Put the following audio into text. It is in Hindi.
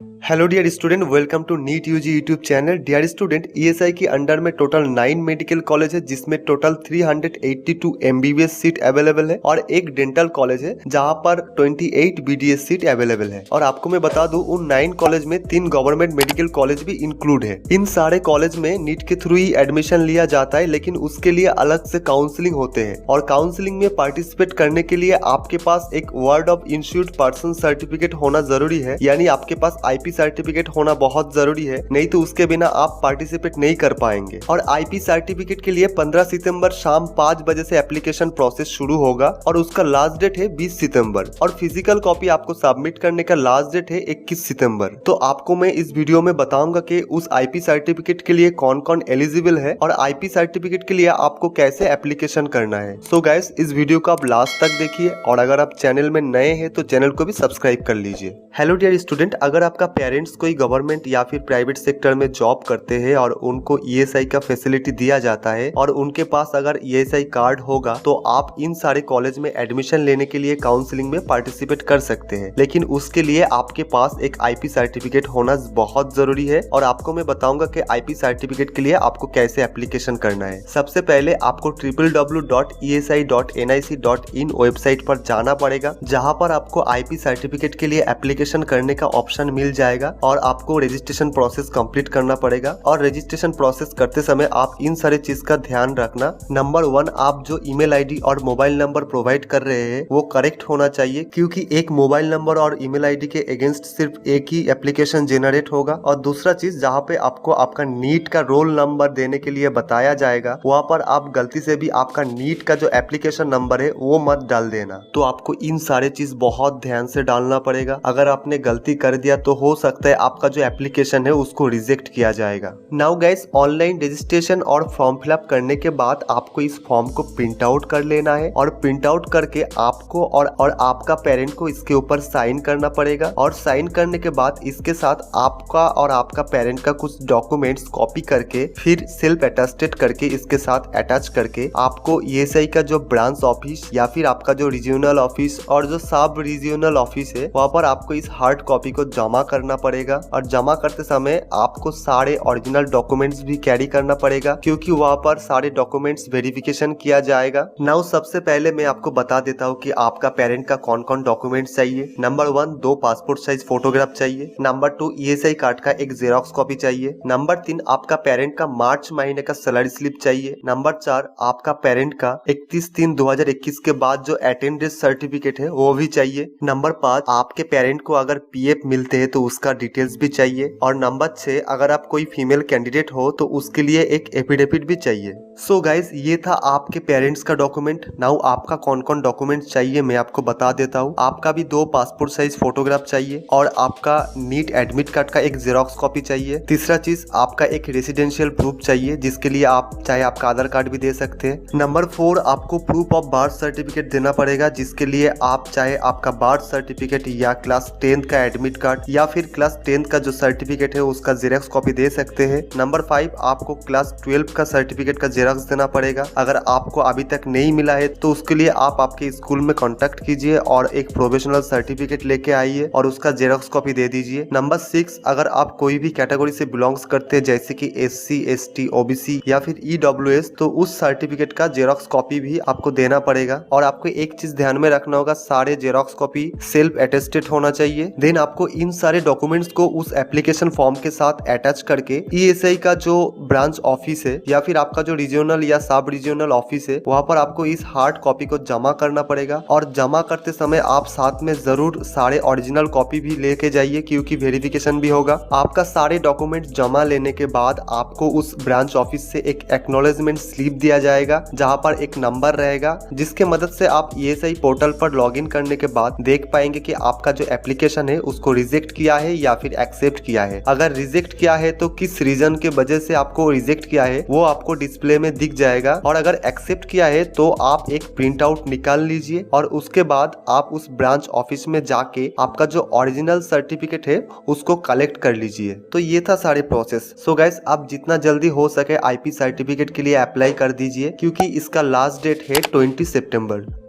Hello dear student, welcome to NEET UG YouTube channel. Dear student, ESI के अंडर में टोटल 9 मेडिकल कॉलेज है, जिसमें टोटल 382 एमबीबीएस सीट अवेलेबल है और एक डेंटल कॉलेज है जहां पर 28 बीडीएस सीट अवेलेबल है। और आपको मैं बता दूं, उन 9 कॉलेज में 3 गवर्नमेंट मेडिकल कॉलेज भी इंक्लूड है। इन सारे कॉलेज में नीट के थ्रू ही एडमिशन लिया जाता है, लेकिन उसके लिए अलग से काउंसलिंग होते हैं और काउंसलिंग में पार्टिसिपेट करने के लिए आपके पास एक word of institute person certificate होना जरूरी है, यानी आपके पास आईपी सर्टिफिकेट होना बहुत जरूरी है, नहीं तो उसके बिना आप पार्टिसिपेट नहीं कर पाएंगे। और आईपी सर्टिफिकेट के लिए 15 सितंबर शाम 5 बजे से एप्लीकेशन प्रोसेस शुरू होगा और उसका लास्ट डेट है 20 सितंबर और फिजिकल कॉपी आपको सबमिट करने का लास्ट डेट है 21 सितंबर। तो आपको मैं इस वीडियो में बताऊंगा कि उस आईपी सर्टिफिकेट के लिए कौन कौन एलिजिबल है और आईपी सर्टिफिकेट के लिए आपको कैसे एप्लीकेशन करना है। सो गाइस, इस वीडियो को आप लास्ट तक देखिए और अगर आप चैनल में नए हैं तो चैनल को भी सब्सक्राइब कर लीजिए। हेलो डियर स्टूडेंट, अगर आपका पेरेंट्स कोई गवर्नमेंट या फिर प्राइवेट सेक्टर में जॉब करते हैं और उनको ईएसआई का फैसिलिटी दिया जाता है और उनके पास अगर ईएसआई कार्ड होगा तो आप इन सारे कॉलेज में एडमिशन लेने के लिए काउंसलिंग में पार्टिसिपेट कर सकते हैं, लेकिन उसके लिए आपके पास एक आईपी सर्टिफिकेट होना बहुत जरूरी है। और आपको मैं बताऊंगा कि आईपी सर्टिफिकेट के लिए आपको कैसे एप्लीकेशन करना है। सबसे पहले आपको www.esi.nic.in वेबसाइट पर जाना पड़ेगा, जहां पर आपको आईपी सर्टिफिकेट के लिए एप्लीकेशन करने का ऑप्शन मिल जाएगा और आपको रजिस्ट्रेशन प्रोसेस कंप्लीट करना पड़ेगा। और रजिस्ट्रेशन प्रोसेस करते समय आप इन सारे चीज का ध्यान रखना। नंबर 1, आप जो ईमेल आईडी और मोबाइल नंबर प्रोवाइड कर रहे हैं वो करेक्ट होना चाहिए, क्योंकि एक मोबाइल नंबर और ईमेल आईडी के अगेंस्ट सिर्फ एक ही एप्लीकेशन जेनरेट होगा। और दूसरा चीज, जहाँ पे आपको आपका नीट का रोल नंबर देने के लिए बताया जाएगा, वहाँ पर आप गलती से भी आपका नीट का जो एप्लीकेशन नंबर है वो मत डाल देना। तो आपको इन सारे चीज बहुत ध्यान से डालना पड़ेगा। अगर आपने गलती कर दिया तो हो सकता है आपका जो एप्लीकेशन है उसको रिजेक्ट किया जाएगा। नाउ गाइस, ऑनलाइन रजिस्ट्रेशन और फॉर्म फिलअप करने के बाद आपको इस फॉर्म को प्रिंट आउट कर लेना है और प्रिंट आउट करके आपको और आपका पेरेंट को इसके ऊपर साइन करना पड़ेगा। और साइन करने के बाद इसके साथ आपका और आपका पेरेंट का कुछ डॉक्यूमेंट्स कॉपी करके फिर सेल्फ अटेस्टेड करके इसके साथ अटैच करके आपको ईएसआई का जो ब्रांच ऑफिस या फिर आपका जो रीजनल ऑफिस और जो सब रीजनल ऑफिस है वहाँ पर आपको इस हार्ड कॉपी को जमा करना पड़ेगा। और जमा करते समय आपको सारे ओरिजिनल डॉक्यूमेंट्स भी कैरी करना पड़ेगा, क्योंकि वहाँ पर सारे डॉक्यूमेंट्स वेरिफिकेशन किया जाएगा। नाउ सबसे पहले मैं आपको बता देता हूँ कि आपका पेरेंट का कौन कौन डॉक्यूमेंट्स चाहिए। नंबर 1, 2 पासपोर्ट साइज फोटोग्राफ चाहिए। नंबर 2, ईएसआई कार्ड का एक जेरॉक्स कॉपी चाहिए। नंबर 3, आपका पेरेंट का मार्च महीने का सैलरी स्लिप चाहिए। नंबर 4, आपका पेरेंट का 31/3/2021 के बाद जो अटेंडेंस सर्टिफिकेट है वो भी चाहिए। नंबर 5, आपके पेरेंट को अगर पीएफ मिलते हैं तो उसका डिटेल्स भी चाहिए। और नंबर 6, अगर आप कोई फीमेल कैंडिडेट हो तो उसके लिए एक एफिडेविट भी चाहिए। सो गाइस, ये था आपके पेरेंट्स का डॉक्यूमेंट। नाउ आपका कौन कौन डॉक्यूमेंट्स चाहिए मैं आपको बता देता हूँ। आपका भी 2 पासपोर्ट साइज फोटोग्राफ चाहिए और आपका नीट एडमिट कार्ड का एक जेरॉक्स कॉपी चाहिए। तीसरा चीज, आपका एक रेसिडेंशियल प्रूफ चाहिए, जिसके लिए आप चाहे आपका आधार कार्ड भी दे सकते हैं। नंबर 4, आपको प्रूफ ऑफ बर्थ सर्टिफिकेट देना पड़ेगा, जिसके लिए आप चाहे आपका बर्थ सर्टिफिकेट या क्लास 10th का एडमिट कार्ड या फिर क्लास 10th का जो सर्टिफिकेट है उसका जेरॉक्स कॉपी दे सकते हैं। नंबर 5, आपको क्लास 12 का सर्टिफिकेट का जेरॉक्स देना पड़ेगा। अगर आपको अभी तक नहीं मिला है तो उसके लिए आप आपके स्कूल में कांटेक्ट कीजिए और एक प्रोविजनल सर्टिफिकेट लेके आइए और उसका जेरॉक्स कॉपी दे दीजिए। नंबर 6, अगर आप कोई भी कैटेगरी से बिलोंग्स करते हैं, जैसे कि SC, ST, OBC या फिर EWS, तो उस सर्टिफिकेट का जेरॉक्स कॉपी भी आपको देना पड़ेगा। और आपको एक चीज ध्यान में रखना होगा, सारे जेरॉक्स कॉपी सेल्फ अटेस्टेड होना चाहिए। देन आपको इन सारे डॉक्यूमेंट्स को उस एप्लीकेशन फॉर्म के साथ अटैच करके ईएसआई का जो ब्रांच ऑफिस है या फिर आपका जो रीजनल या सब रीजनल ऑफिस है वहां पर आपको इस हार्ड कॉपी को जमा करना पड़ेगा। और जमा करते समय आप साथ में जरूर सारे ओरिजिनल कॉपी भी लेके जाइए, क्योंकि वेरिफिकेशन भी होगा। आपका सारे डॉक्यूमेंट जमा लेने के बाद आपको उस ब्रांच ऑफिस से एक एक्नॉलेजमेंट स्लिप दिया जाएगा, जहां पर एक नंबर रहेगा, जिसके मदद से आप ईएसआई पोर्टल पर लॉगिन करने के बाद देख पाएंगे कि आपका जो एप्लीकेशन है उसको रिजेक्ट किया है या फिर एक्सेप्ट किया है। अगर रिजेक्ट किया है तो किस रीजन के वजह से आपको रिजेक्ट किया है वो आपको डिस्प्ले में दिख जाएगा। और अगर एक्सेप्ट किया है तो आप एक प्रिंट आउट निकाल लीजिए और उसके बाद आप उस ब्रांच ऑफिस में जाके आपका जो ओरिजिनल सर्टिफिकेट है उसको कलेक्ट कर लीजिए। तो ये था सारे प्रोसेस। सो गाइस, आप जितना जल्दी हो सके आईपी सर्टिफिकेट के लिए अप्लाई कर दीजिए, क्योंकि इसका लास्ट डेट है 20 सितंबर।